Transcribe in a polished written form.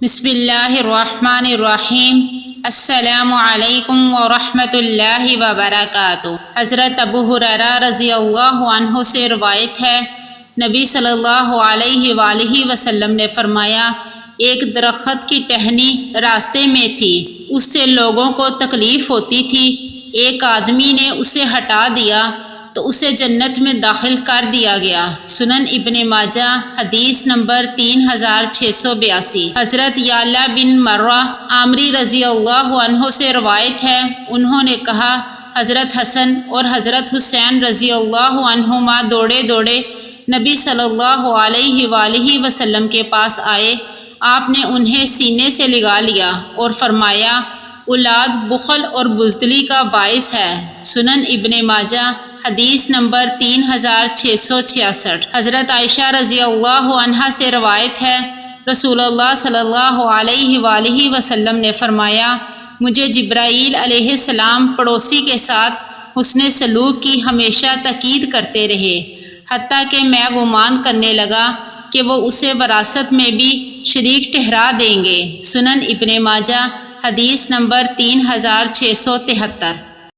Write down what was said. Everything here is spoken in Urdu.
بسم اللہ الرحمن الرحیم۔ السلام علیکم ورحمۃ اللہ وبرکاتہ۔ حضرت ابو ہریرہ رضی اللہ عنہ سے روایت ہے، نبی صلی اللہ علیہ وآلہ وسلم نے فرمایا، ایک درخت کی ٹہنی راستے میں تھی، اس سے لوگوں کو تکلیف ہوتی تھی، ایک آدمی نے اسے ہٹا دیا تو اسے جنت میں داخل کر دیا گیا۔ سنن ابن ماجہ حدیث نمبر 3682۔ حضرت یعلا بن مرہ عامری رضی اللہ عنہ سے روایت ہے، انہوں نے کہا، حضرت حسن اور حضرت حسین رضی اللہ عنہما دوڑے دوڑے نبی صلی اللہ علیہ وآلہ وسلم کے پاس آئے، آپ نے انہیں سینے سے لگا لیا اور فرمایا، اولاد بخل اور بزدلی کا باعث ہے۔ سنن ابن ماجہ حدیث نمبر 3666۔ حضرت عائشہ رضی اللہ عنہا سے روایت ہے، رسول اللہ صلی اللہ علیہ وآلہ وسلم نے فرمایا، مجھے جبرائیل علیہ السلام پڑوسی کے ساتھ حسن سلوک کی ہمیشہ تاکید کرتے رہے، حتیٰ کہ میں گمان کرنے لگا کہ وہ اسے وراثت میں بھی شریک ٹھہرا دیں گے۔ سنن ابن ماجہ حدیث نمبر 3673۔